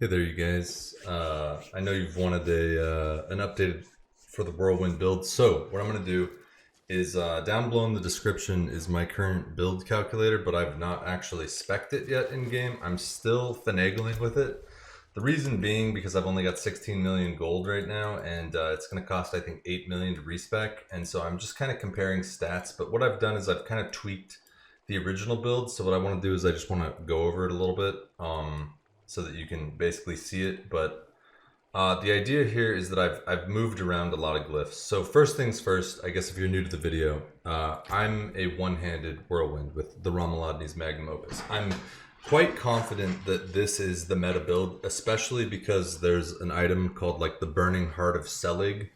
Hey there, you guys. I know you've wanted an update for the Whirlwind build. So what I'm going to do is down below in the description is my current build calculator, but I've not actually spec'd it yet in game. I'm still finagling with it. The reason being because I've only got 16 million gold right now, and it's going to cost I think 8 million to respec, and so I'm just kind of comparing stats. But what I've done is I've kind of tweaked the original build. So what I want to do is I just want to go over it a little bit. So that you can basically see it. But the idea here is that I've moved around a lot of glyphs. So first things first, I guess if you're new to the video, I'm a one-handed whirlwind with the Ramaladnis Magnum Opus. I'm quite confident that this is the meta build, especially because there's an item called like the Burning Heart of Selig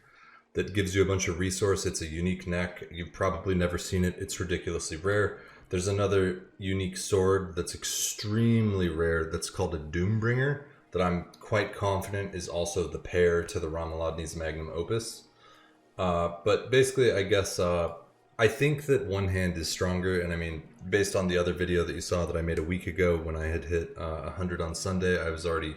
that gives you a bunch of resource. It's a unique neck. You've probably never seen it. It's ridiculously rare. There's another unique sword that's extremely rare that's called a Doombringer that I'm quite confident is also the pair to the Ramaladnis Magnum Opus. But basically, I guess I think that one hand is stronger, and I mean, based on the other video that you saw that I made a week ago when I had hit 100 on Sunday, I was already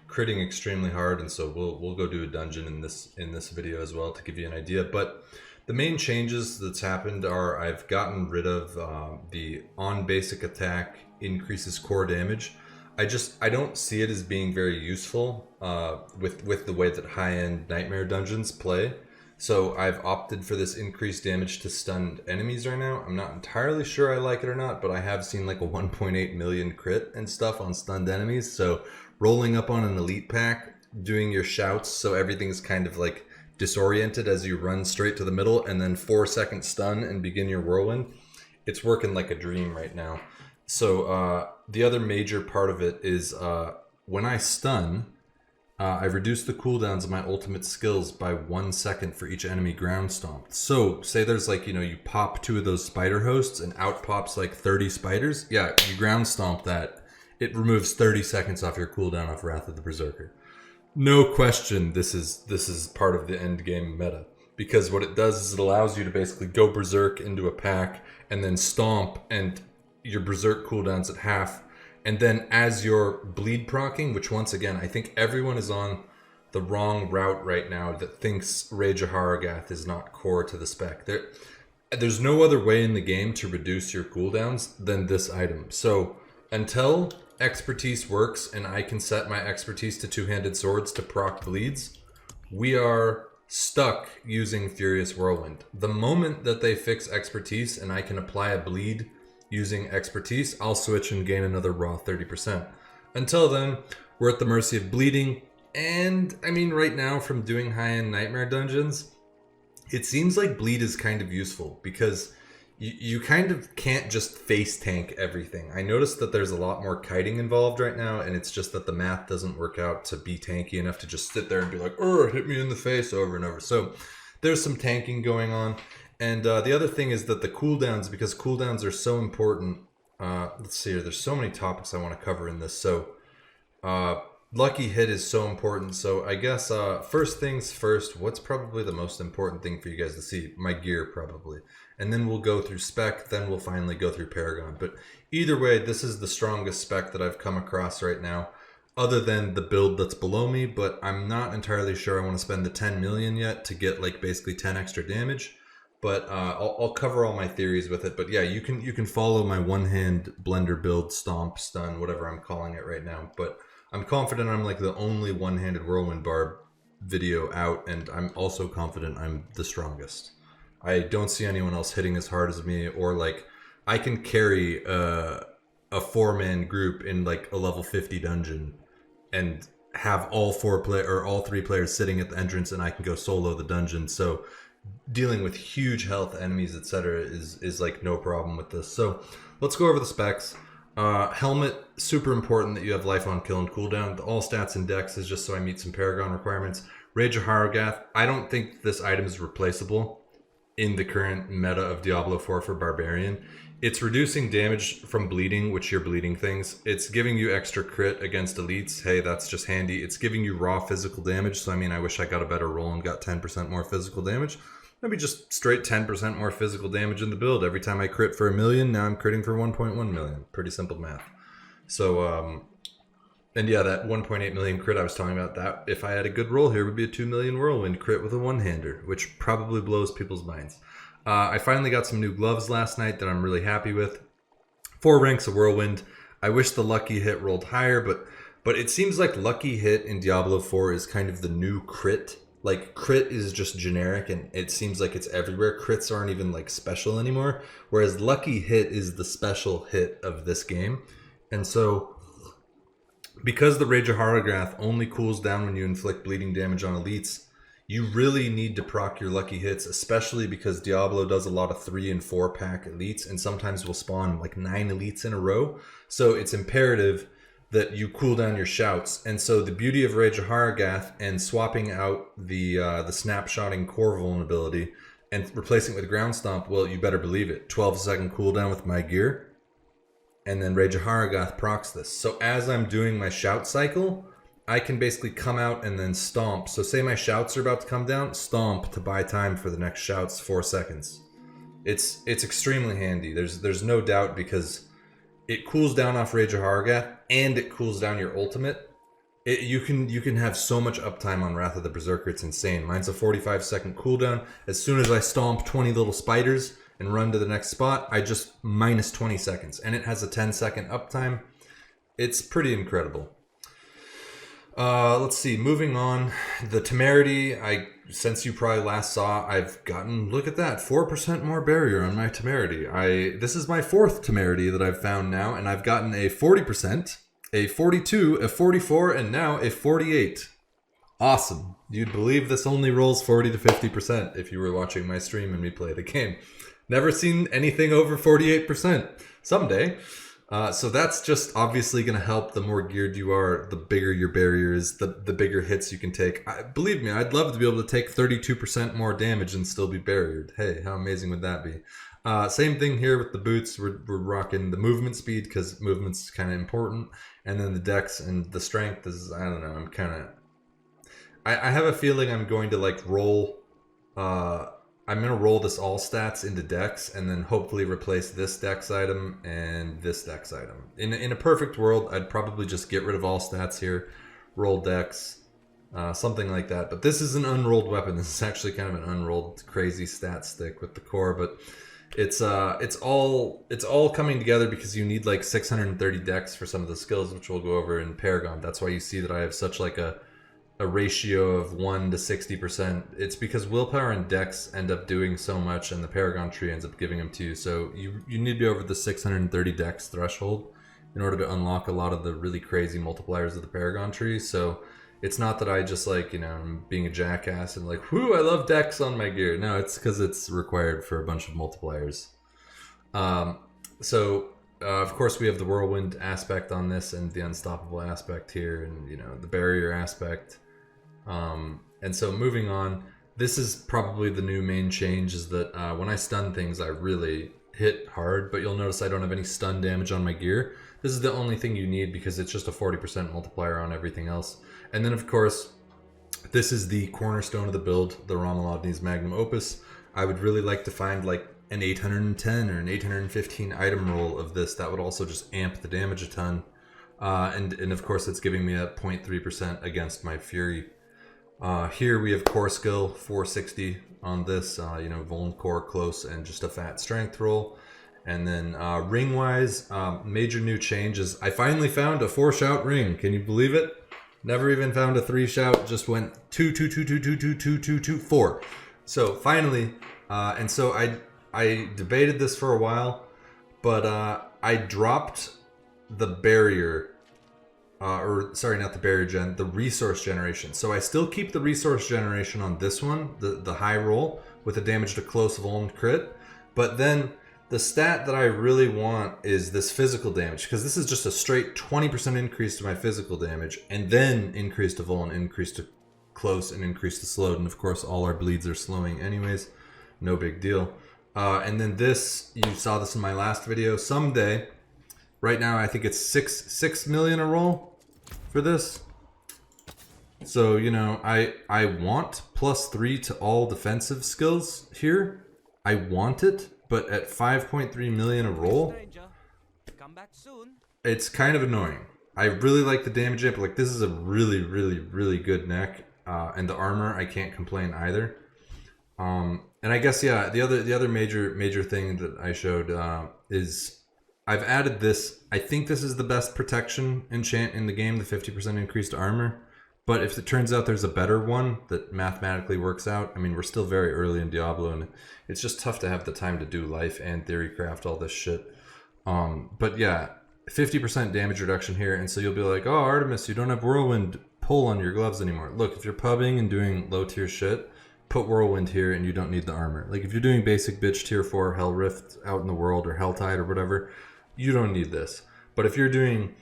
critting extremely hard, and so we'll go do a dungeon in this video as well to give you an idea. But the main changes that's happened are I've gotten rid of the on basic attack increases core damage. I don't see it as being very useful with the way that high-end nightmare dungeons play. So I've opted for this increased damage to stunned enemies right now. I'm not entirely sure I like it or not, but I have seen like a 1.8 million crit and stuff on stunned enemies. So rolling up on an elite pack, doing your shouts so everything's kind of like disoriented as you run straight to the middle, and then 4-second stun and begin your whirlwind. It's working like a dream right now. So the other major part of it is when I stun, I reduce the cooldowns of my ultimate skills by 1 second for each enemy ground stomped. So say there's like, you pop 2 of those spider hosts and out pops like 30 spiders. Yeah, you ground stomp that. It removes 30 seconds off your cooldown of Wrath of the Berserker. No question, this is part of the end game meta, because what it does is it allows you to basically go berserk into a pack and then stomp, and your berserk cooldown's at half, and then as you're bleed procking, which once again I think everyone is on the wrong route right now that thinks Rage of Haragath is not core to the spec. There's no other way in the game to reduce your cooldowns than this item. So until expertise works and I can set my expertise to two-handed swords to proc bleeds, we are stuck using Furious Whirlwind. The moment that they fix expertise and I can apply a bleed using expertise, I'll switch and gain another raw 30%. Until then, we're at the mercy of bleeding. And I mean, right now from doing high-end nightmare dungeons, it seems like bleed is kind of useful because you kind of can't just face tank everything. I noticed that there's a lot more kiting involved right now, and it's just that the math doesn't work out to be tanky enough to just sit there and be like, hit me in the face over and over. So there's some tanking going on. And the other thing is that the cooldowns, because cooldowns are so important. Let's see here, there's so many topics I want to cover in this. So lucky hit is so important. So I guess first things first, what's probably the most important thing for you guys to see? My gear, probably. And then we'll go through spec, then we'll finally go through Paragon. But either way, this is the strongest spec that I've come across right now, other than the build that's below me. But I'm not entirely sure I want to spend the 10 million yet to get like basically 10 extra damage. But I'll cover all my theories with it. But yeah, you can follow my one-hand blender build, stomp, stun, whatever I'm calling it right now. But I'm confident I'm like the only one-handed whirlwind barb video out, and I'm also confident I'm the strongest. I don't see anyone else hitting as hard as me, or like I can carry a 4-man group in like a level 50 dungeon and have all 3 players sitting at the entrance, and I can go solo the dungeon. So dealing with huge health enemies, etc. is like no problem with this. So let's go over the specs. Helmet, super important that you have life on kill and cooldown. The all stats and dex is just so I meet some Paragon requirements. Rage of Haragath, I don't think this item is replaceable in the current meta of Diablo 4 for Barbarian. It's reducing damage from bleeding, which you're bleeding things. It's giving you extra crit against elites. Hey, that's just handy. It's giving you raw physical damage. So I mean, I wish I got a better roll and got 10% more physical damage. Maybe just straight 10% more physical damage in the build. Every time I crit for 1 million, now I'm critting for 1.1 million. Pretty simple math. So And yeah, that 1.8 million crit I was talking about, that if I had a good roll here, would be a 2 million whirlwind crit with a one-hander, which probably blows people's minds. I finally got some new gloves last night that I'm really happy with. 4 ranks of whirlwind. I wish the lucky hit rolled higher, but it seems like lucky hit in Diablo 4 is kind of the new crit. Like, crit is just generic, and it seems like it's everywhere. Crits aren't even like special anymore, whereas lucky hit is the special hit of this game. And so because the Rage of Harlequin only cools down when you inflict bleeding damage on elites, you really need to proc your lucky hits, especially because Diablo does a lot of 3 and 4 pack elites and sometimes will spawn like 9 elites in a row. So it's imperative that you cool down your shouts. And so the beauty of Rage of Haragath and swapping out the snapshotting core vulnerability and replacing it with Ground Stomp, well, you better believe it. 12-second cooldown with my gear. And then Rage of Haragath procs this. So as I'm doing my shout cycle, I can basically come out and then stomp. So say my shouts are about to come down, stomp to buy time for the next shouts 4 seconds. It's extremely handy. There's no doubt, because it cools down off Rage of Haragath and it cools down your ultimate. You can have so much uptime on Wrath of the Berserker, it's insane. Mine's a 45-second cooldown. As soon as I stomp 20 little spiders and run to the next spot, I just minus 20 seconds. And it has a 10-second uptime. It's pretty incredible. Let's see, moving on. The Temerity, since you probably last saw, I've gotten, look at that, 4% more barrier on my Temerity. This is my 4th Temerity that I've found now, and I've gotten a 40%, a 42, a 44, and now a 48. Awesome. You'd believe this only rolls 40 to 50% if you were watching my stream and me play the game. Never seen anything over 48%. Someday. So that's just obviously going to help. The more geared you are, the bigger your barrier is, the bigger hits you can take. Believe me, I'd love to be able to take 32% more damage and still be barriered. Hey, how amazing would that be? Same thing here with the boots. We're rocking the movement speed because movement's kind of important. And then the dex and the strength is, I don't know, I'm kind of... I have a feeling I'm going to like roll... I'm going to roll this all stats into dex and then hopefully replace this dex item and this dex item. In a perfect world, I'd probably just get rid of all stats here, roll dex, something like that. But this is an unrolled weapon. This is actually kind of an unrolled crazy stat stick with the core, but it's all coming together because you need like 630 dex for some of the skills, which we'll go over in Paragon. That's why you see that I have such like a ratio of 1 to 60%. It's because willpower and dex end up doing so much, and the Paragon tree ends up giving them to you. So you need to be over the 630 dex threshold in order to unlock a lot of the really crazy multipliers of the Paragon tree. So it's not that I just like, I'm being a jackass and like, whoo, I love dex on my gear. No, it's because it's required for a bunch of multipliers. Of course, we have the whirlwind aspect on this and the unstoppable aspect here, and the barrier aspect. And so moving on, this is probably the new main change, is that when I stun things, I really hit hard, but you'll notice I don't have any stun damage on my gear. This is the only thing you need because it's just a 40% multiplier on everything else. And then of course, this is the cornerstone of the build, the Ramaladnis Magnum Opus. I would really like to find like an 810 or an 815 item roll of this. That would also just amp the damage a ton. And of course, it's giving me a 0.3% against my Fury. Here we have core skill 460 on this, Vuln core close and just a fat strength roll. And then ring wise, major new changes. I finally found a 4-shout ring. Can you believe it? Never even found a 3-shout. Just went 2, 2, 2, 2, 2, 2, 2, 2, 2, 4. So finally, and so I debated this for a while, but I dropped the barrier. Sorry, not the barrier gen, the resource generation. So I still keep the resource generation on this one, the high roll, with a damage to close vuln crit. But then the stat that I really want is this physical damage, because this is just a straight 20% increase to my physical damage, and then increase to vuln, increase to close, and increase to slowed. And of course, all our bleeds are slowing anyways. No big deal. And then this, you saw this in my last video. Someday, right now I think it's 6 million a roll for this. So, I want +3 to all defensive skills here. I want it, but at 5.3 million a roll, it's kind of annoying. I really like the damage amp. Like, this is a really, really, really good neck. And the armor, I can't complain either. And I guess, yeah, the other major thing that I showed is I've added this. I think this is the best protection enchant in the game, the 50% increased armor. But if it turns out there's a better one that mathematically works out, I mean, we're still very early in Diablo, and it's just tough to have the time to do life and theory craft all this shit. But yeah, 50% damage reduction here, and so you'll be like, oh, Artemis, you don't have Whirlwind pull on your gloves anymore. Look, if you're pubbing and doing low tier shit, put Whirlwind here and you don't need the armor. Like, if you're doing basic bitch tier 4 Hell Rift out in the world, or Helltide or whatever, you don't need this. But if you're doing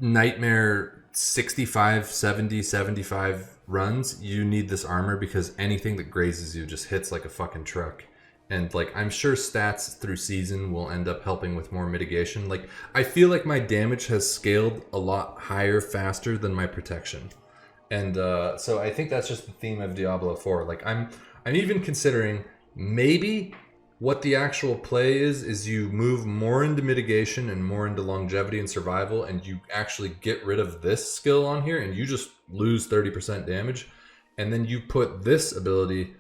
Nightmare 65, 70, 75 runs, you need this armor, because anything that grazes you just hits like a fucking truck. And like, I'm sure stats through season will end up helping with more mitigation. Like, I feel like my damage has scaled a lot higher faster than my protection. And so I think that's just the theme of Diablo 4. Like, I'm even considering maybe what the actual play is you move more into mitigation and more into longevity and survival, and you actually get rid of this skill on here and you just lose 30% damage. And then you put this ability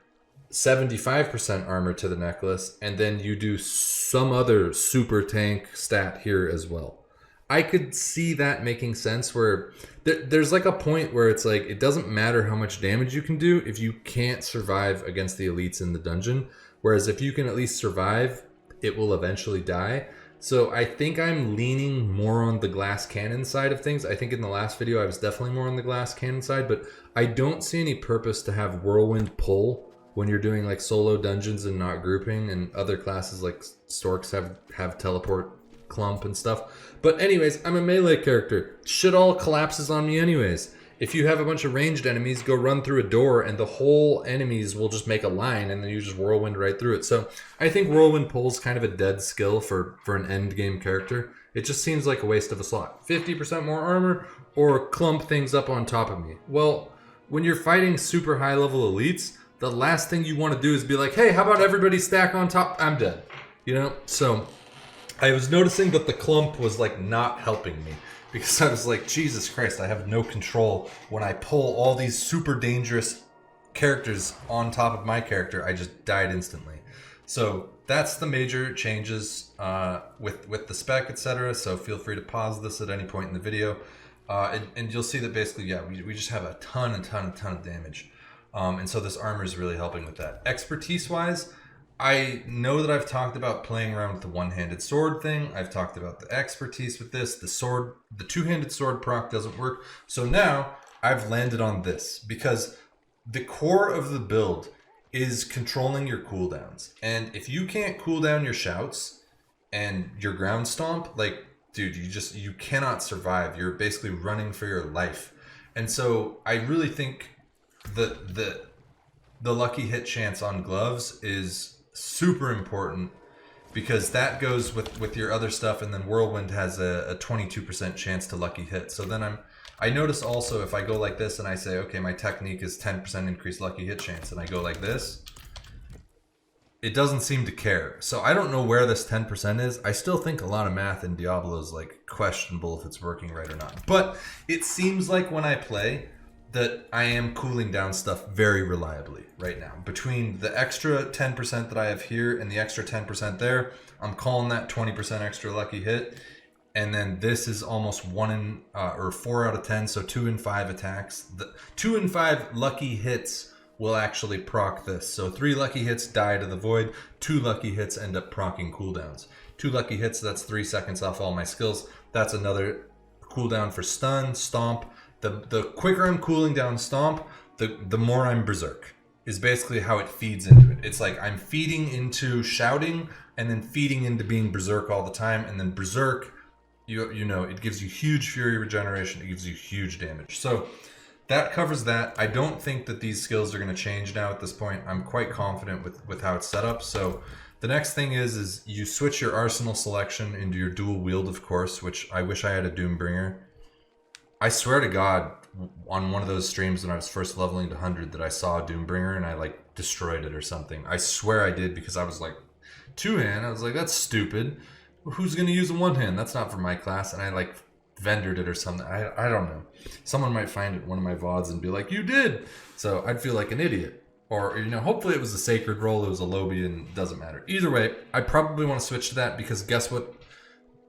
75% armor to the necklace, and then you do some other super tank stat here as well. I could see that making sense, where there's like a point where it's like, it doesn't matter how much damage you can do if you can't survive against the elites in the dungeon. Whereas if you can at least survive, it will eventually die. So I think I'm leaning more on the glass cannon side of things. I think in the last video I was definitely more on the glass cannon side, but I don't see any purpose to have Whirlwind pull when you're doing like solo dungeons and not grouping, and other classes like Storks have teleport clump and stuff. But anyways, I'm a melee character. Shit all collapses on me anyways. If you have a bunch of ranged enemies, go run through a door and the whole enemies will just make a line, and then you just whirlwind right through it. So I think Whirlwind pull is kind of a dead skill for an end game character. It just seems like a waste of a slot. 50% more armor, or clump things up on top of me. Well, when you're fighting super high level elites, the last thing you want to do is be like, hey, how about everybody stack on top? I'm dead. You know? So I was noticing that the clump was like not helping me, because I was like, Jesus Christ, I have no control. When I pull all these super dangerous characters on top of my character, I just died instantly. So that's the major changes with the spec, etc. So feel free to pause this at any point in the video. And you'll see that basically, yeah, we just have a ton of damage. And so this armor is really helping with that. Expertise-wise, I know that I've talked about playing around with the one-handed sword thing. I've talked about the expertise with this. The two-handed sword proc doesn't work. So now I've landed on this, because the core of the build is controlling your cooldowns. And if you can't cool down your shouts and your ground stomp, like, dude, you cannot survive. You're basically running for your life. And so I really think that the lucky hit chance on gloves is super important, because that goes with your other stuff, and then Whirlwind has a 22% chance to lucky hit. So then I notice also, if I go like this and I say, okay, my technique is 10% increased lucky hit chance, and I go like this, it doesn't seem to care. So I don't know where this 10% is. I still think a lot of math in Diablo is like questionable if it's working right or not. But it seems like when I play that I am cooling down stuff very reliably right now. Between the extra 10% that I have here and the extra 10% there, I'm calling that 20% extra lucky hit. And then this is almost 4 out of 10, so 2 in 5 attacks. The 2 in 5 lucky hits will actually proc this. So 3 lucky hits die to the void, 2 lucky hits end up procking cooldowns. 2 lucky hits, that's 3 seconds off all my skills. That's another cooldown for stun, stomp. The quicker I'm cooling down stomp, the more I'm berserk, is basically how it feeds into it. It's like I'm feeding into shouting and then feeding into being berserk all the time, and then berserk, you know, it gives you huge fury regeneration, it gives you huge damage. So that covers that. I don't think that these skills are going to change now at this point. I'm quite confident with how it's set up. So the next thing is you switch your arsenal selection into your dual wield, of course, which I wish I had a Doombringer. I swear to God, on one of those streams when I was first leveling to 100, that I saw a Doombringer and I like destroyed it or something. I swear I did, because I was like, 2-hand. I was like, that's stupid. Who's going to use a 1-hand? That's not for my class. And I like vendored it or something. I don't know. Someone might find it in one of my VODs and be like, you did! So I'd feel like an idiot. Or, you know, hopefully it was a sacred roll, it was a lobby, and it doesn't matter. Either way, I probably want to switch to that because guess what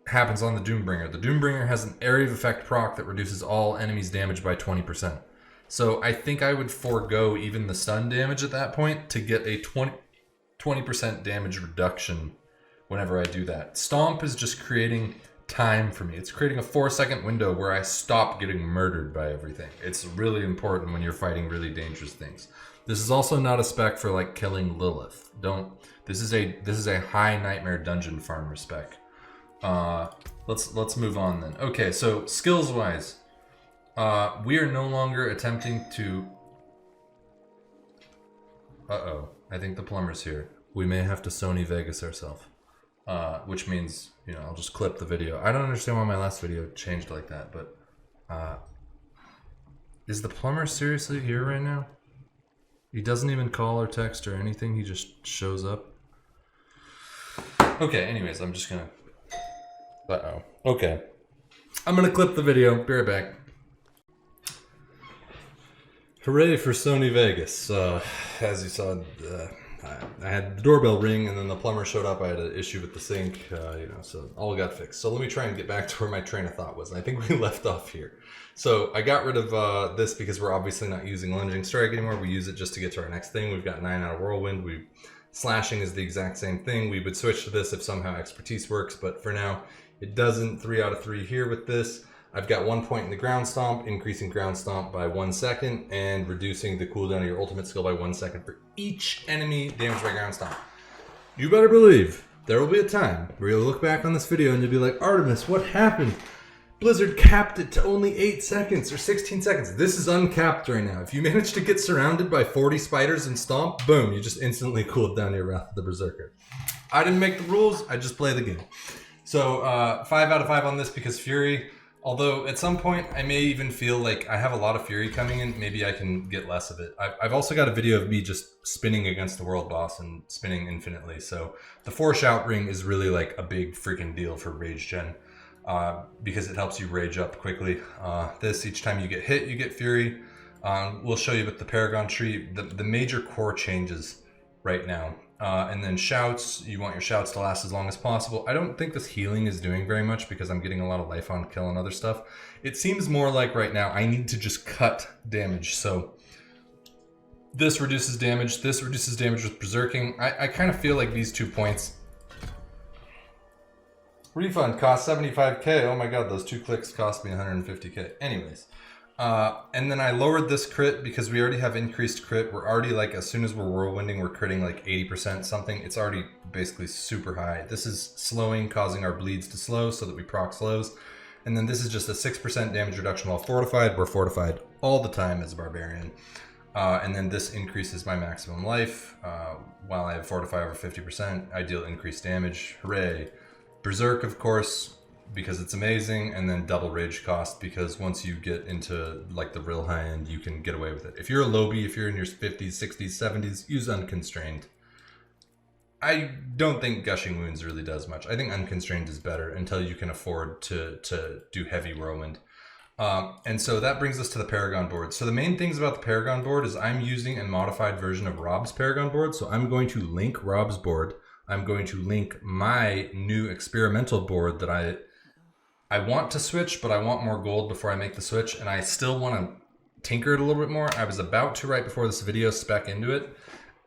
happens on the Doombringer? The Doombringer has an area of effect proc that reduces all enemies' damage by 20%. So I think I would forego even the stun damage at that point to get a 20% damage reduction whenever I do that. Stomp is just creating time for me. It's creating a 4-second window where I stop getting murdered by everything. It's really important when you're fighting really dangerous things. This is also not a spec for like killing Lilith. This is a high nightmare dungeon farmer spec. Let's move on then. Okay, so skills wise, we are no longer attempting to. I think the plumber's here. We may have to Sony Vegas ourselves. Which means, you know, I'll just clip the video. I don't understand why my last video changed like that, but is the plumber seriously here right now? He doesn't even call or text or anything, he just shows up. Okay, anyways, I'm just gonna... Okay. I'm gonna clip the video, be right back. Hooray for Sony Vegas. As you saw, I had the doorbell ring and then the plumber showed up. I had an issue with the sink, you know, so all got fixed. So let me try and get back to where my train of thought was. And I think we left off here. So I got rid of this because we're obviously not using Lunging Strike anymore. We use it just to get to our next thing. We've got 9 out of Whirlwind. Slashing is the exact same thing. We would switch to this if somehow Expertise works, but for now it doesn't. 3 out of 3 here with this. I've got 1 point in the ground stomp, increasing ground stomp by 1 second and reducing the cooldown of your ultimate skill by 1 second for each enemy damaged by ground stomp. You better believe there will be a time where you'll look back on this video and you'll be like, Artemis, what happened? Blizzard capped it to only 8 seconds or 16 seconds. This is uncapped right now. If you manage to get surrounded by 40 spiders and stomp, boom, you just instantly cooled down your Wrath of the Berserker. I didn't make the rules, I just play the game. So 5 out of 5 on this because Fury, although at some point I may even feel like I have a lot of Fury coming in, maybe I can get less of it. I've also got a video of me just spinning against the world boss and spinning infinitely. So the 4 shout ring is really like a big freaking deal for rage gen. Because it helps you rage up quickly. Each time you get hit, you get Fury. We'll show you with the Paragon tree, the major core changes right now. And then shouts, you want your shouts to last as long as possible. I don't think this healing is doing very much because I'm getting a lot of life on kill and other stuff. It seems more like right now I need to just cut damage. So this reduces damage with berserking. I kind of feel like these 2 points. Refund cost 75k. Oh my god, those 2 clicks cost me 150k. Anyways, and then I lowered this crit because we already have increased crit. We're already like, as soon as we're whirlwinding, we're critting like 80% something. It's already basically super high. This is slowing, causing our bleeds to slow so that we proc slows. And then this is just a 6% damage reduction while fortified. We're fortified all the time as a barbarian. And then this increases my maximum life. While I have fortify over 50%, I deal increased damage. Hooray. Berserk, of course, because it's amazing, and then double rage cost because once you get into like the real high end, you can get away with it. If you're a lowbie, if you're in your 50s, 60s, 70s, use Unconstrained. I don't think Gushing Wounds really does much. I think Unconstrained is better until you can afford to do heavy Whirlwind. And so that brings us to the Paragon board. So the main things about the Paragon board is I'm using a modified version of Rob's Paragon board. So I'm going to link Rob's board. I'm going to link my new experimental board that I want to switch, but I want more gold before I make the switch, and I still want to tinker it a little bit more. I was about to, right before this video, spec into it.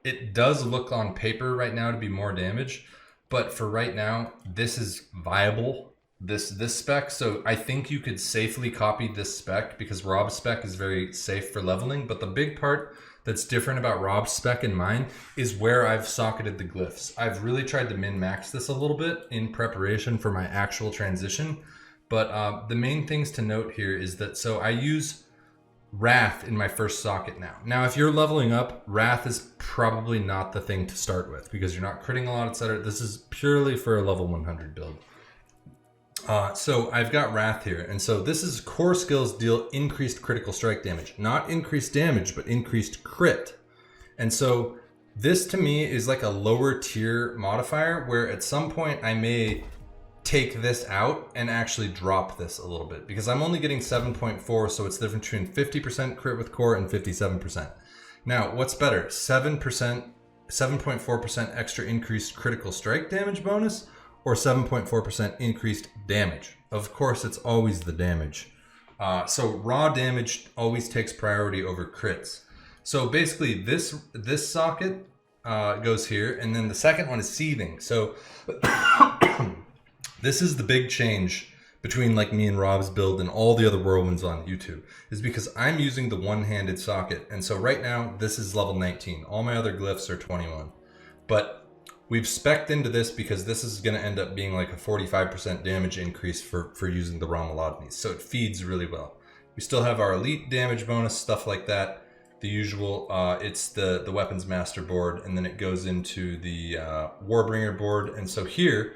It does look on paper right now to be more damage, but for right now, this is viable, this spec. So I think you could safely copy this spec because Rob's spec is very safe for leveling, but the big part that's different about Rob's spec and mine is where I've socketed the glyphs. I've really tried to min-max this a little bit in preparation for my actual transition. But the main things to note here is that, so I use Wrath in my first socket now. Now, if you're leveling up, Wrath is probably not the thing to start with because you're not critting a lot, etc. This is purely for a level 100 build. So I've got Wrath here, and so this is core skills deal increased critical strike damage. Not increased damage, but increased crit. And so this to me is like a lower tier modifier where at some point I may take this out and actually drop this a little bit, because I'm only getting 7.4, so it's the difference between 50% crit with core and 57%. Now, what's better, 7.4% extra increased critical strike damage bonus, or 7.4% increased damage? Of course, it's always the damage. So raw damage always takes priority over crits. So basically, this socket goes here, and then the second one is seething. So this is the big change between like me and Rob's build and all the other whirlwinds on YouTube, is because I'm using the one-handed socket. And so right now, this is level 19. All my other glyphs are 21. But we've spec'd into this because this is going to end up being like a 45% damage increase for using the Ramaladnis. So it feeds really well. We still have our elite damage bonus, stuff like that. The usual, it's the weapons master board, and then it goes into the Warbringer board. And so here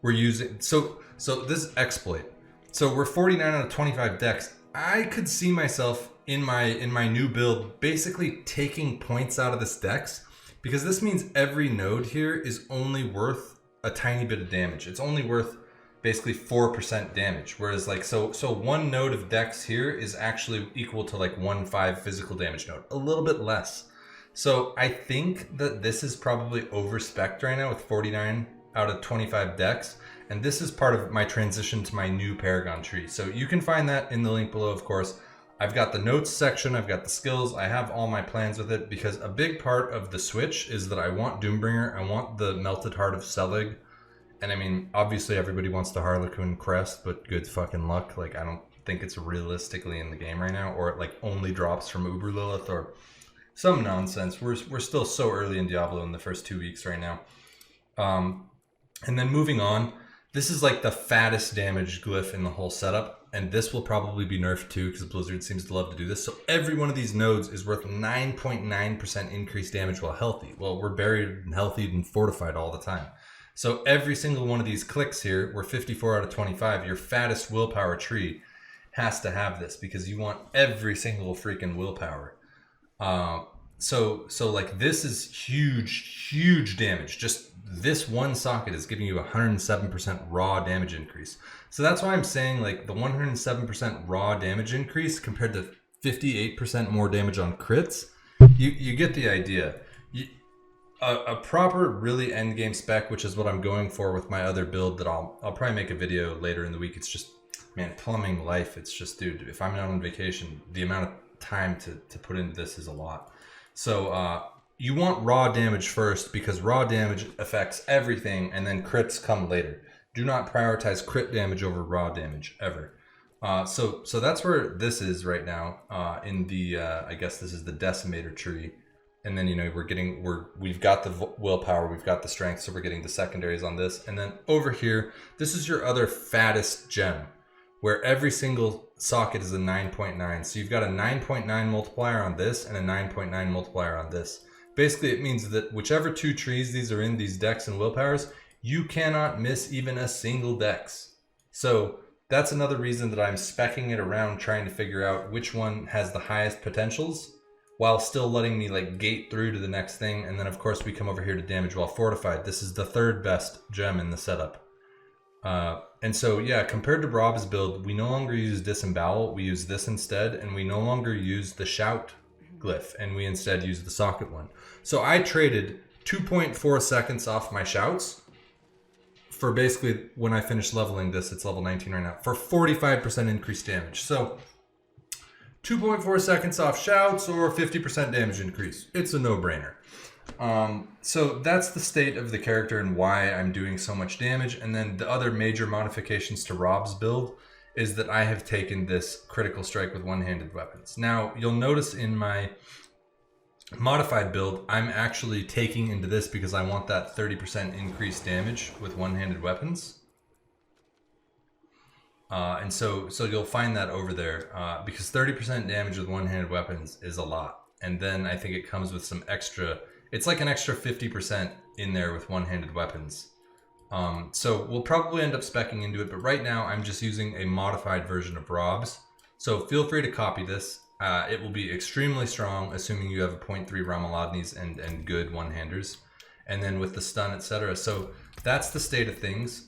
we're using, so this exploit. So we're 49 out of 25 decks. I could see myself in my new build basically taking points out of this dex, because this means every node here is only worth a tiny bit of damage. It's only worth basically 4% damage. Whereas like, so one node of dex here is actually equal to like 1.5 physical damage node, a little bit less. So I think that this is probably over-spec'd right now with 49 out of 25 decks. And this is part of my transition to my new Paragon tree. So you can find that in the link below, of course. I've got the notes section, I've got the skills, I have all my plans with it, because a big part of the switch is that I want Doombringer, I want the melted Heart of Selig. And I mean, obviously everybody wants the Harlequin Crest, but good fucking luck. Like, I don't think it's realistically in the game right now, or it like only drops from Uber Lilith or some nonsense. We're still so early in Diablo in the first 2 weeks right now. And then moving on, this is like the fattest damage glyph in the whole setup, and this will probably be nerfed too, because Blizzard seems to love to do this. So every one of these nodes is worth 9.9% increased damage while healthy. Well, we're buried and healthy and fortified all the time. So every single one of these clicks here, we're 54 out of 25. Your fattest willpower tree has to have this, because you want every single freaking willpower. So like this is huge damage. Just this one socket is giving you 107% raw damage increase. So that's why I'm saying like the 107% raw damage increase compared to 58% more damage on crits. You get the idea. A proper really end game spec, which is what I'm going for with my other build that I'll probably make a video later in the week. It's just, man, plumbing life. It's just, dude, if I'm not on vacation, the amount of time to put into this is a lot. So you want raw damage first, because raw damage affects everything, and then crits come later. Do not prioritize crit damage over raw damage ever. So that's where this is right now in the I guess this is the decimator tree. And then, you know, we've got the willpower, we've got the strength, so we're getting the secondaries on this. And then over here, this is your other fattest gem, where every single socket is a 9.9. So you've got a 9.9 multiplier on this and a 9.9 multiplier on this. Basically, it means that whichever two trees these are in, these dex and willpowers, you cannot miss even a single dex. So that's another reason that I'm speccing it around, trying to figure out which one has the highest potentials, while still letting me like gate through to the next thing. And then of course we come over here to damage while fortified. This is the third best gem in the setup. And so yeah, compared to Rob's build, we no longer use disembowel, we use this instead, and we no longer use the shout glyph, and we instead use the socket one. So I traded 2.4 seconds off my shouts for basically, when I finish leveling this, it's level 19 right now, for 45% increased damage. So 2.4 seconds off shouts or 50% damage increase. It's a no-brainer. So that's the state of the character and why I'm doing so much damage. And then the other major modifications to Rob's build is that I have taken this critical strike with one-handed weapons. Now, you'll notice in my modified build, I'm actually taking into this because I want that 30% increased damage with one-handed weapons. And so you'll find that over there, because 30% damage with one-handed weapons is a lot. And then I think it comes with some extra, it's like an extra 50% in there with one-handed weapons. So we'll probably end up speccing into it, but right now I'm just using a modified version of Rob's. So feel free to copy this. It will be extremely strong, assuming you have a 0.3 Ramaladnis and good one-handers. And then with the stun, etc. So that's the state of things.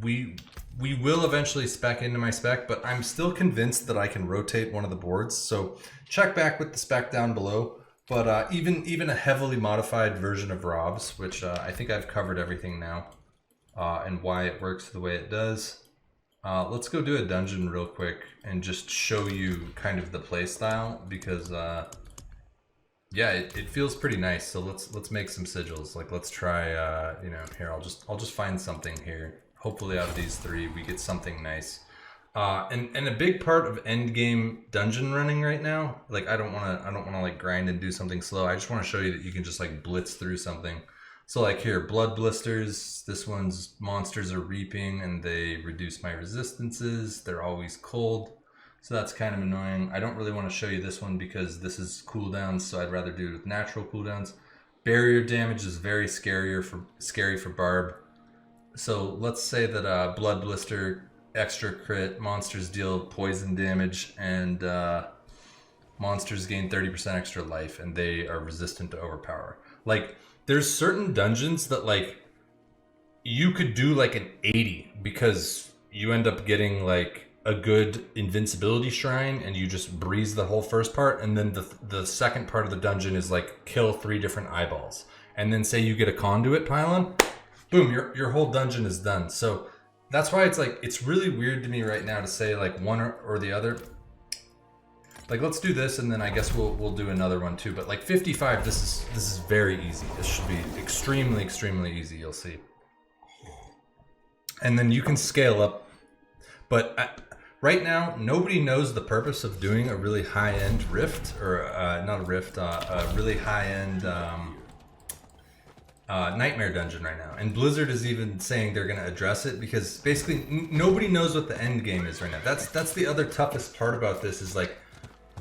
we will eventually spec into my spec, but I'm still convinced that I can rotate one of the boards. So check back with the spec down below. But even a heavily modified version of Rob's, which I think I've covered everything now, and why it works the way it does. Let's go do a dungeon real quick and just show you kind of the play style, because yeah, it feels pretty nice. So let's make some sigils. Like, let's try you know, here I'll just find something here. Hopefully out of these three we get something nice. And a big part of end game dungeon running right now, like I don't wanna like grind and do something slow. I just want to show you that you can just like blitz through something. So like here, blood blisters, this one's monsters are reaping and they reduce my resistances. They're always cold. So that's kind of annoying. I don't really want to show you this one because this is cooldowns, so I'd rather do it with natural cooldowns. Barrier damage is very scary for Barb. So let's say that blood blister, extra crit, monsters deal poison damage, and monsters gain 30% extra life, and they are resistant to overpower. Like, there's certain dungeons that like you could do like an 80 because you end up getting like a good invincibility shrine and you just breeze the whole first part, and then the second part of the dungeon is like kill 3 different eyeballs, and then say you get a conduit pylon, boom, your whole dungeon is done. So that's why it's like, it's really weird to me right now to say like one or the other. Like, let's do this, and then I guess we'll do another one too. But like 55, this is very easy. This should be extremely easy. You'll see. And then you can scale up. But right now, nobody knows the purpose of doing a really high-end rift, or not a rift, a really high-end nightmare dungeon right now. And Blizzard is even saying they're going to address it, because basically nobody knows what the end game is right now. That's the other toughest part about this, is like,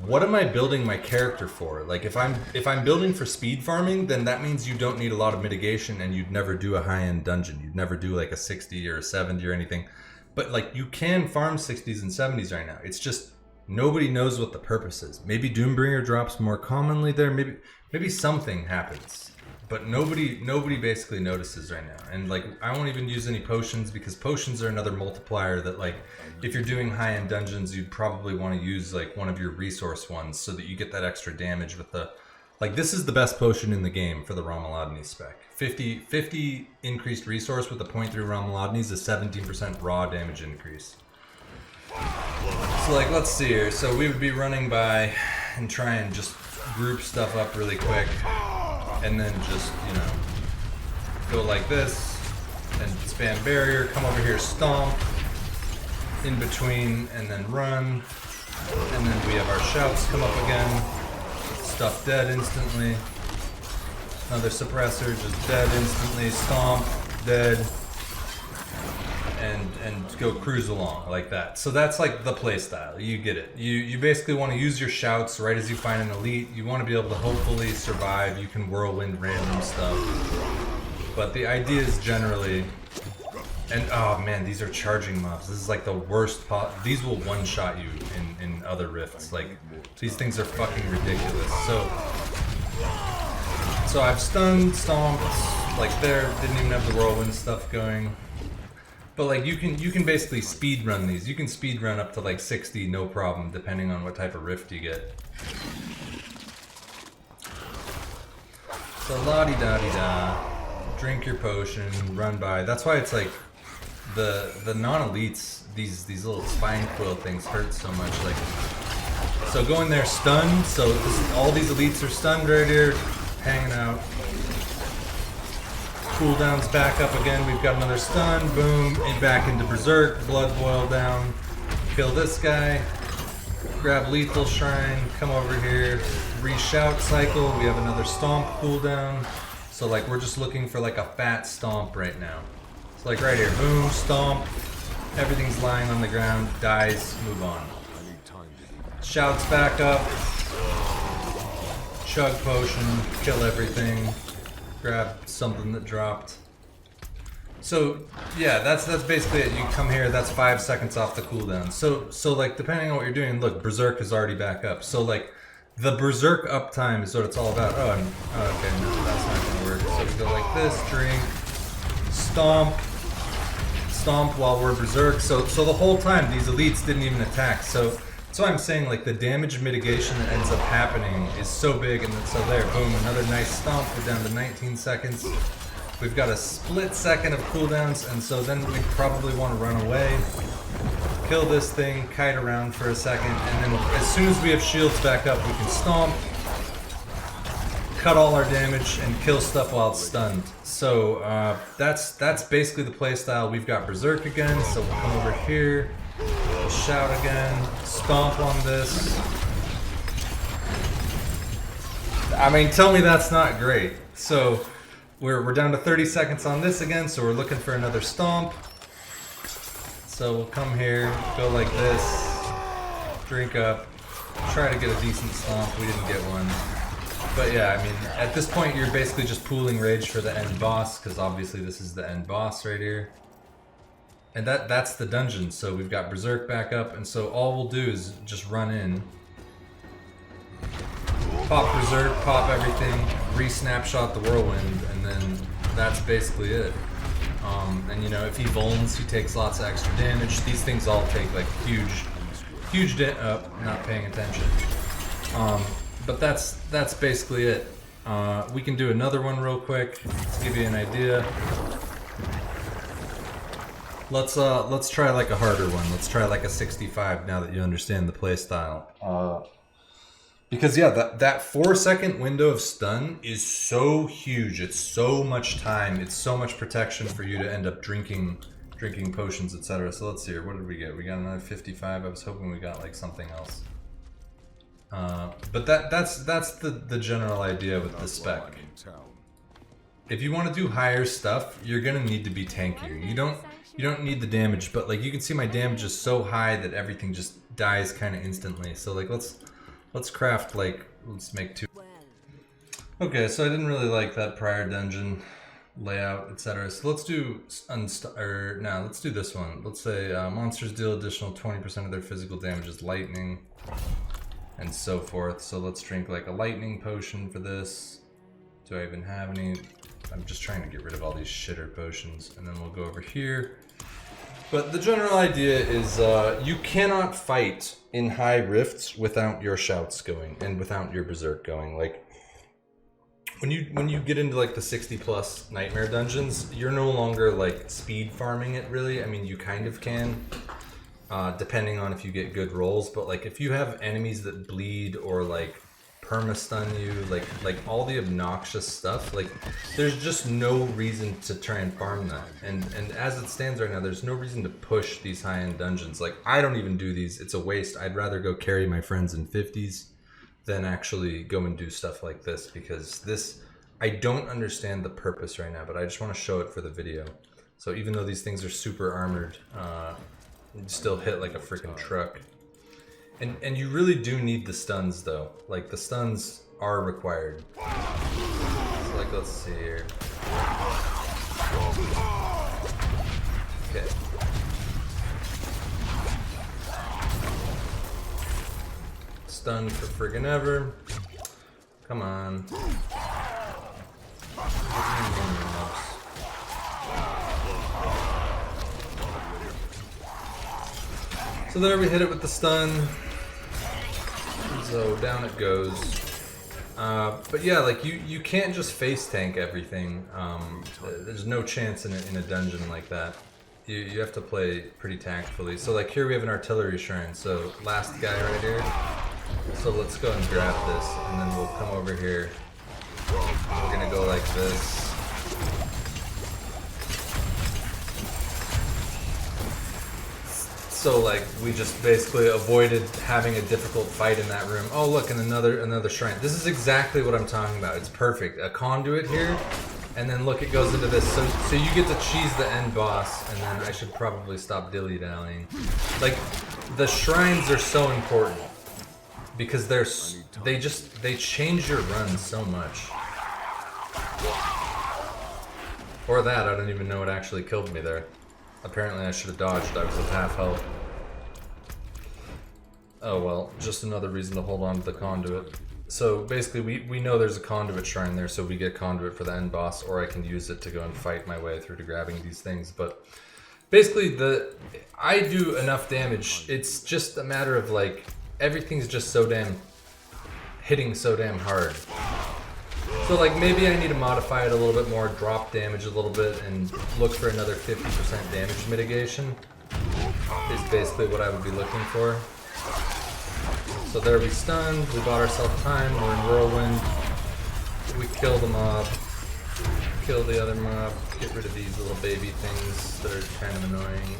what am I building my character for? Like, if I'm building for speed farming, then that means you don't need a lot of mitigation, and you'd never do a high-end dungeon. You'd never do like a 60 or a 70 or anything. But like, you can farm 60s and 70s right now. It's just nobody knows what the purpose is. Maybe Doombringer drops more commonly there. Maybe something happens. But nobody basically notices right now. And like, I won't even use any potions, because potions are another multiplier that, like, if you're doing high-end dungeons, you'd probably want to use like one of your resource ones so that you get that extra damage with the, like, this is the best potion in the game for the Ramaladnis spec. 50 increased resource with a 0.3 Ramaladnis is 17% raw damage increase. So like, let's see here. So we would be running by and try and just group stuff up really quick. And then just, you know, go like this and spam barrier, come over here, stomp in between, and then run. And then we have our shouts come up again. Stuff dead instantly. Another suppressor, just dead instantly. Stomp, dead. And go cruise along like that. So that's like the play style. You get it. You basically want to use your shouts right as you find an elite. You want to be able to hopefully survive. You can whirlwind random stuff. But the idea is generally, and oh man, these are charging mobs. This is like the worst these will one-shot you in other rifts. Like, these things are fucking ridiculous. So I've stunned, stomped, like there, didn't even have the whirlwind stuff going. But like, you can basically speed run these. You can speed run up to like 60, no problem, depending on what type of rift you get. So la-di-da-di-da, drink your potion, run by. That's why it's like the non-elites, these little spine quill things hurt so much. Like, so go in there stunned. So all these elites are stunned right here, hanging out. Cooldown's back up again. We've got another stun. Boom. And back into Berserk. Blood boil down. Kill this guy. Grab Lethal Shrine. Come over here. Reshout cycle. We have another stomp cooldown. So like, we're just looking for like a fat stomp right now. So like right here. Boom. Stomp. Everything's lying on the ground. Dies. Move on. Shouts back up. Chug potion. Kill everything. Grab something that dropped. So yeah, that's basically it. You come here, that's 5 seconds off the cooldown. So like, depending on what you're doing, look, Berserk is already back up. So like, the Berserk uptime is what it's all about. Oh, okay, no, that's not gonna work. So we go like this, drink, stomp, stomp while we're berserk. So the whole time these elites didn't even attack. So that's why I'm saying like the damage mitigation that ends up happening is so big. And then, so there, boom, another nice stomp. We're down to 19 seconds. We've got a split second of cooldowns, and so then we probably want to run away, kill this thing, kite around for a second, and then as soon as we have shields back up, we can stomp, cut all our damage, and kill stuff while it's stunned. So that's basically the playstyle. We've got berserk again, so we'll come over here, we'll shout again, stomp on this. I mean, tell me that's not great. So we're down to 30 seconds on this again, so we're looking for another stomp. So we'll come here, go like this, drink up, try to get a decent stomp. We didn't get one. But yeah, I mean, at this point you're basically just pooling rage for the end boss, because obviously this is the end boss right here. And that's the dungeon, so we've got berserk back up, and so all we'll do is just run in, pop berserk, pop everything, re-snapshot the whirlwind, and then that's basically it. And you know, if he vulns, he takes lots of extra damage. These things all take like huge not paying attention. But that's basically it. We can do another one real quick to give you an idea. Let's try like a harder one. Let's try like a 65 now that you understand the playstyle. Because yeah, that 4-second window of stun is so huge. It's so much time. It's so much protection for you to end up drinking potions, etc. So let's see here. What did we get? We got another 55. I was hoping we got like something else. But that's the general idea with the spec. If you want to do higher stuff, you're gonna need to be tankier. You don't need the damage, but like you can see my damage is so high that everything just dies kind of instantly. So like let's craft like, let's make 2. Okay, so I didn't really like that prior dungeon layout, etc. So let's do let's do this one. Let's say monsters deal additional 20% of their physical damage as lightning, and so forth. So let's drink like a lightning potion for this. Do I even have any? I'm just trying to get rid of all these shitter potions, and then we'll go over here. But the general idea is you cannot fight in high rifts without your shouts going and without your berserk going. Like when you get into like the 60+ nightmare dungeons, you're no longer like speed farming it really. I mean, you kind of can, depending on if you get good rolls. But like if you have enemies that bleed or like perma stun you, like all the obnoxious stuff, like there's just no reason to try and farm that. And as it stands right now, there's no reason to push these high-end dungeons. Like I don't even do these. It's a waste. I'd rather go carry my friends in 50s than actually go and do stuff like this, because this, I don't understand the purpose right now, but I just want to show it for the video. So even though these things are super armored, you still hit like a freaking truck. And you really do need the stuns though. Like the stuns are required. So like let's see here. Okay. Stun for friggin' ever. Come on. So there we hit it with the stun. So down it goes. But yeah, like you can't just face tank everything. There's no chance in a dungeon like that. You have to play pretty tactfully. So like here we have an artillery shrine. So last guy right here. So let's go and grab this, and then we'll come over here. We're gonna go like this. So like we just basically avoided having a difficult fight in that room. Oh look, and another shrine. This is exactly what I'm talking about. It's perfect. A conduit here, and then look, it goes into this. So you get to cheese the end boss, and then I should probably stop dilly-dallying. Like the shrines are so important because they change your run so much. Or that, I don't even know what actually killed me there. Apparently I should have dodged, I was at half health. Oh well, just another reason to hold on to the conduit. So basically we know there's a conduit shrine there, so we get conduit for the end boss, or I can use it to go and fight my way through to grabbing these things. But basically I do enough damage. It's just a matter of like everything's just so damn hitting so damn hard. So like maybe I need to modify it a little bit more, drop damage a little bit, and look for another 50% damage mitigation. Is basically what I would be looking for. So there we stunned, we bought ourselves time, we're in Whirlwind, we kill the mob, kill the other mob, get rid of these little baby things that are kind of annoying.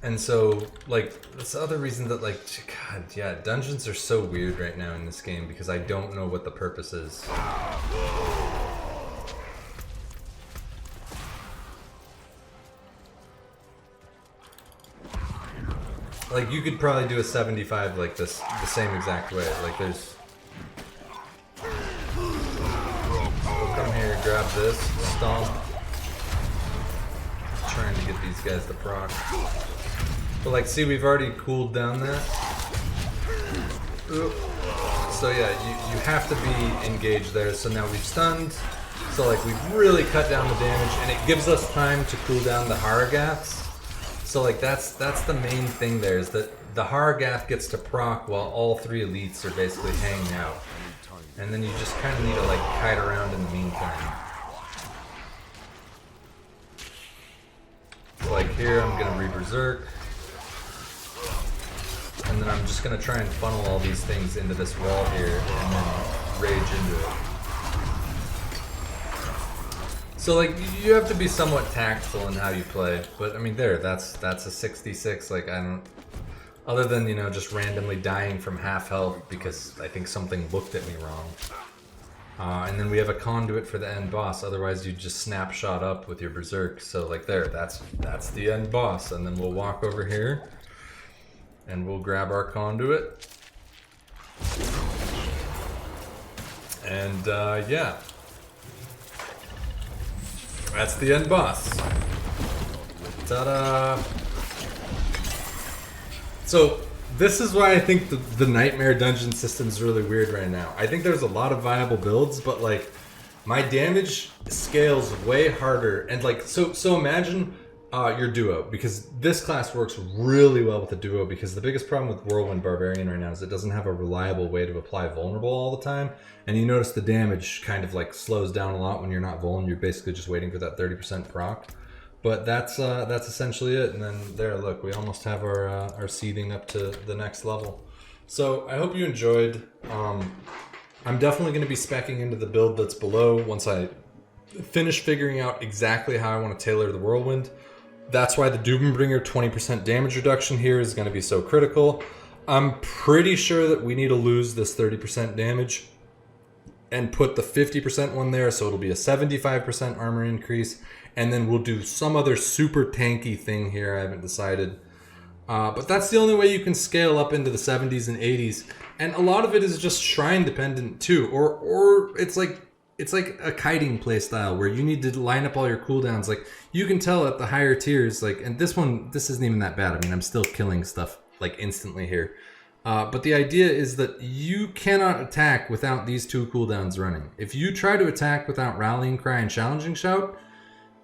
And so, like, that's the other reason that, like, God, yeah, dungeons are so weird right now in this game because I don't know what the purpose is. Like, you could probably do a 75 like this, the same exact way. Like, there's... We'll come here, grab this, stomp. Trying to get these guys to proc. But like, see, we've already cooled down that. Oop. So yeah, you have to be engaged there. So now we've stunned. So like, we've really cut down the damage, and it gives us time to cool down the Haragaths. So like, that's the main thing there, is that the Haragath gets to proc while all three elites are basically hanging out. And then you just kind of need to like kite around in the meantime. So like here, I'm gonna re-berserk. And then I'm just gonna try and funnel all these things into this wall here and then rage into it. So like, you have to be somewhat tactful in how you play, but I mean that's a 66, like I don't, other than, you know, just randomly dying from half health because I think something looked at me wrong. And then we have a conduit for the end boss, otherwise you just snapshot up with your berserk. So like that's the end boss, and then we'll walk over here and we'll grab our conduit. And yeah. That's the end boss. Ta-da! So this is why I think the Nightmare dungeon system is really weird right now. I think there's a lot of viable builds, but like my damage scales way harder. And like, so imagine your duo, because this class works really well with the duo, because the biggest problem with Whirlwind Barbarian right now is it doesn't have a reliable way to apply vulnerable all the time. And you notice the damage kind of like slows down a lot when you're not vulnerable. You're basically just waiting for that 30% proc. But that's essentially it. And then there, look, we almost have our seeding up to the next level. So I hope you enjoyed. I'm definitely going to be speccing into the build that's below once I finish figuring out exactly how I want to tailor the Whirlwind. That's why the Doombringer 20% damage reduction here is going to be so critical. I'm pretty sure that we need to lose this 30% damage and put the 50% one there, so it'll be a 75% armor increase, and then we'll do some other super tanky thing here, I haven't decided. But that's the only way you can scale up into the 70s and 80s, and a lot of it is just shrine dependent too, or it's like a kiting playstyle where you need to line up all your cooldowns. Like, you can tell at the higher tiers, like, and this isn't even that bad. I mean, I'm still killing stuff like instantly here. But the idea is that you cannot attack without these two cooldowns running. If you try to attack without Rallying Cry and Challenging Shout,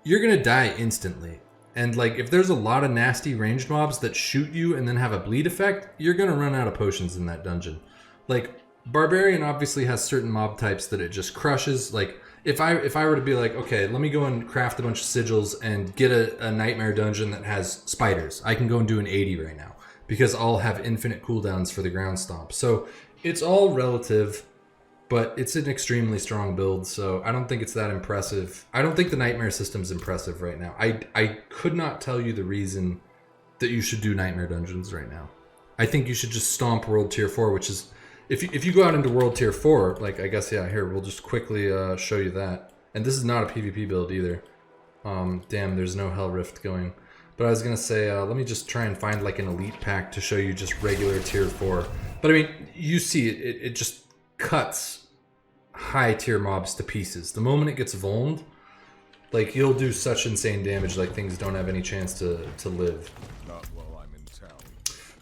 you're gonna die instantly. And like, if there's a lot of nasty ranged mobs that shoot you and then have a bleed effect, you're gonna run out of potions in that dungeon. Like, Barbarian obviously has certain mob types that it just crushes. Like, if I were to be like, okay, let me go and craft a bunch of sigils and get a nightmare dungeon that has spiders, I can go and do an 80 right now, because I'll have infinite cooldowns for the ground stomp. So it's all relative, but it's an extremely strong build, so I don't think it's that impressive. I don't think the Nightmare system's impressive right now. I could not tell you the reason that you should do Nightmare dungeons right now. I think you should just stomp World Tier 4, which is, if you go out into World Tier 4, like, I guess, yeah, here, we'll just quickly show you that. And this is not a PvP build either. Damn, there's no Hell Rift going. But I was gonna say, let me just try and find like an elite pack to show you just regular tier 4. But I mean, you see it just cuts high tier mobs to pieces. The moment it gets vulned, like, you'll do such insane damage, like things don't have any chance to live. Not while I'm in town.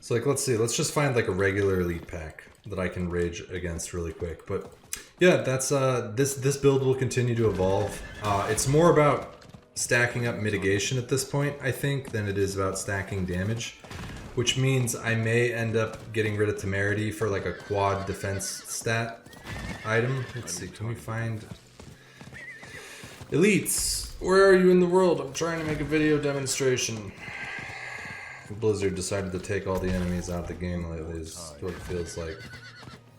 So like, let's see, let's just find like a regular elite pack. that I can rage against really quick. But yeah, that's this build will continue to evolve. It's more about stacking up mitigation at this point, I think, than it is about stacking damage, which means I may end up getting rid of temerity for like a quad defense stat item. Let's see, can we find elites? Where are you in the world? I'm trying to make a video demonstration. Blizzard decided to take all the enemies out of the game lately, is what it feels like.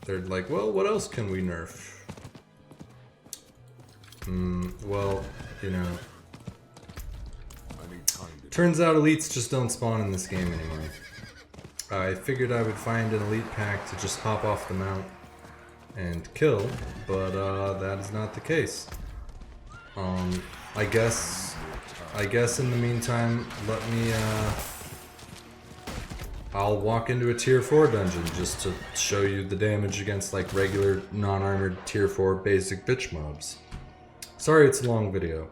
They're like, well, what else can we nerf? Well, you know, turns out elites just don't spawn in this game anymore. I figured I would find an elite pack to just hop off the mount and kill, but that is not the case. I guess in the meantime, let me I'll walk into a tier 4 dungeon just to show you the damage against like regular non-armored tier 4 basic bitch mobs. Sorry it's a long video.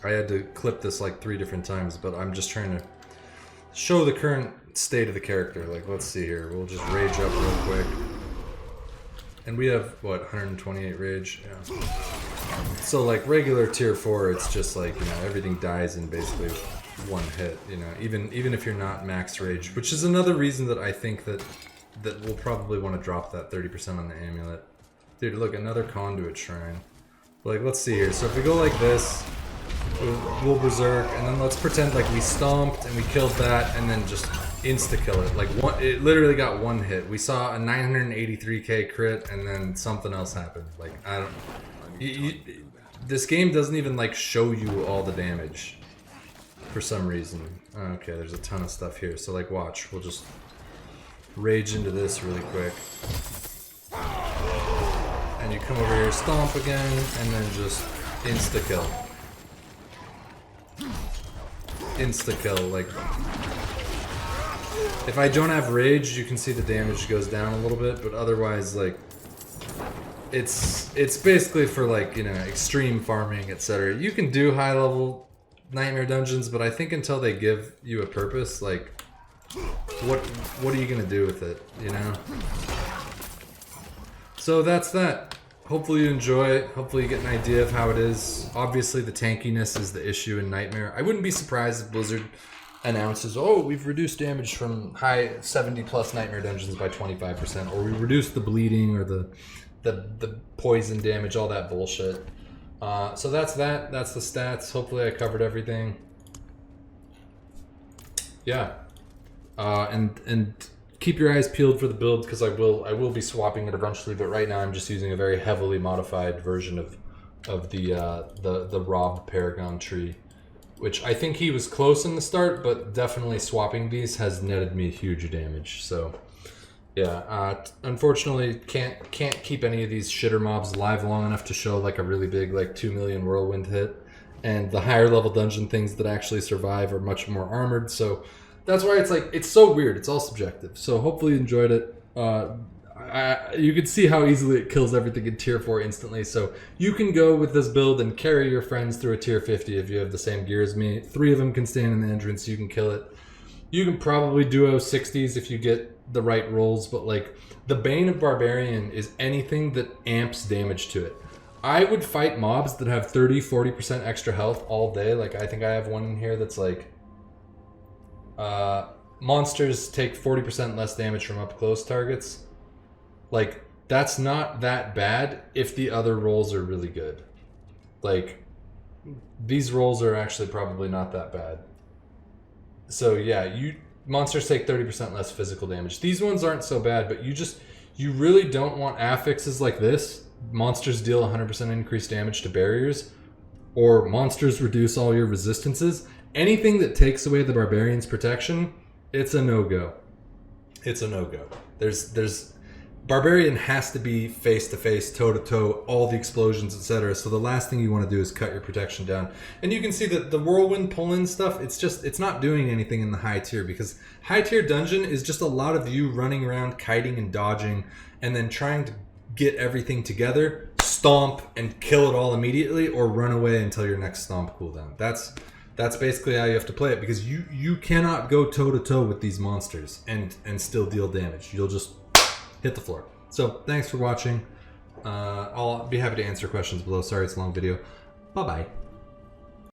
I had to clip this like 3 different times, but I'm just trying to show the current state of the character. Like, let's see here. We'll just rage up real quick. And we have, what, 128 rage? Yeah. So like regular tier 4, it's just like, you know, everything dies in basically one hit, you know, even if you're not max rage, which is another reason that I think that we'll probably want to drop that 30% on the amulet. Dude, look, another conduit shrine. Like, let's see here. So if we go like this, we'll berserk, and then let's pretend like we stomped and we killed that, and then just insta-kill it. Like, it literally got one hit. We saw a 983k crit, and then something else happened. Like, I don't... this game doesn't even, like, show you all the damage for some reason. Okay, there's a ton of stuff here. So, like, watch. We'll just rage into this really quick. And you come over here, stomp again, and then just insta-kill. Insta-kill, like... If I don't have rage, you can see the damage goes down a little bit, but otherwise, like... It's basically for, like, you know, extreme farming, etc. You can do high-level nightmare dungeons, but I think until they give you a purpose, like... What are you gonna do with it, you know? So that's that. Hopefully you enjoy it. Hopefully you get an idea of how it is. Obviously the tankiness is the issue in Nightmare. I wouldn't be surprised if Blizzard announces, oh, we've reduced damage from high 70 plus Nightmare dungeons by 25%, or we reduced the bleeding or the poison damage, all that bullshit. So that's that. That's the stats. Hopefully I covered everything. Yeah. And keep your eyes peeled for the build, because I will be swapping it eventually, but right now I'm just using a very heavily modified version of the Rob Paragon tree, which I think he was close in the start, but definitely swapping these has netted me huge damage. So yeah, unfortunately can't keep any of these shitter mobs alive long enough to show like a really big like 2 million whirlwind hit, and the higher level dungeon things that actually survive are much more armored, so that's why it's like, it's so weird. It's all subjective. So hopefully you enjoyed it. You can see how easily it kills everything in tier 4 instantly. So you can go with this build and carry your friends through a tier 50 if you have the same gear as me. 3 of them can stand in the entrance. You can kill it. You can probably duo 60s if you get the right rolls. But like, the Bane of Barbarian is anything that amps damage to it. I would fight mobs that have 30-40% extra health all day. Like, I think I have one in here that's like... monsters take 40% less damage from up close targets. Like, that's not that bad if the other rolls are really good. Like, these rolls are actually probably not that bad. So yeah, monsters take 30% less physical damage. These ones aren't so bad, but you really don't want affixes like this. Monsters deal 100% increased damage to barriers, or monsters reduce all your resistances. Anything that takes away the barbarian's protection, it's a no-go. It's a no-go. There's barbarian has to be face-to-face, toe-to-toe, all the explosions, etc. So the last thing you want to do is cut your protection down. And you can see that the whirlwind pull-in stuff, it's not doing anything in the high tier, because high tier dungeon is just a lot of you running around, kiting and dodging, and then trying to get everything together, stomp, and kill it all immediately, or run away until your next stomp cooldown. That's basically how you have to play it, because you cannot go toe-to-toe with these monsters and still deal damage. You'll just hit the floor. So thanks for watching. I'll be happy to answer questions below. Sorry it's a long video. Bye-bye.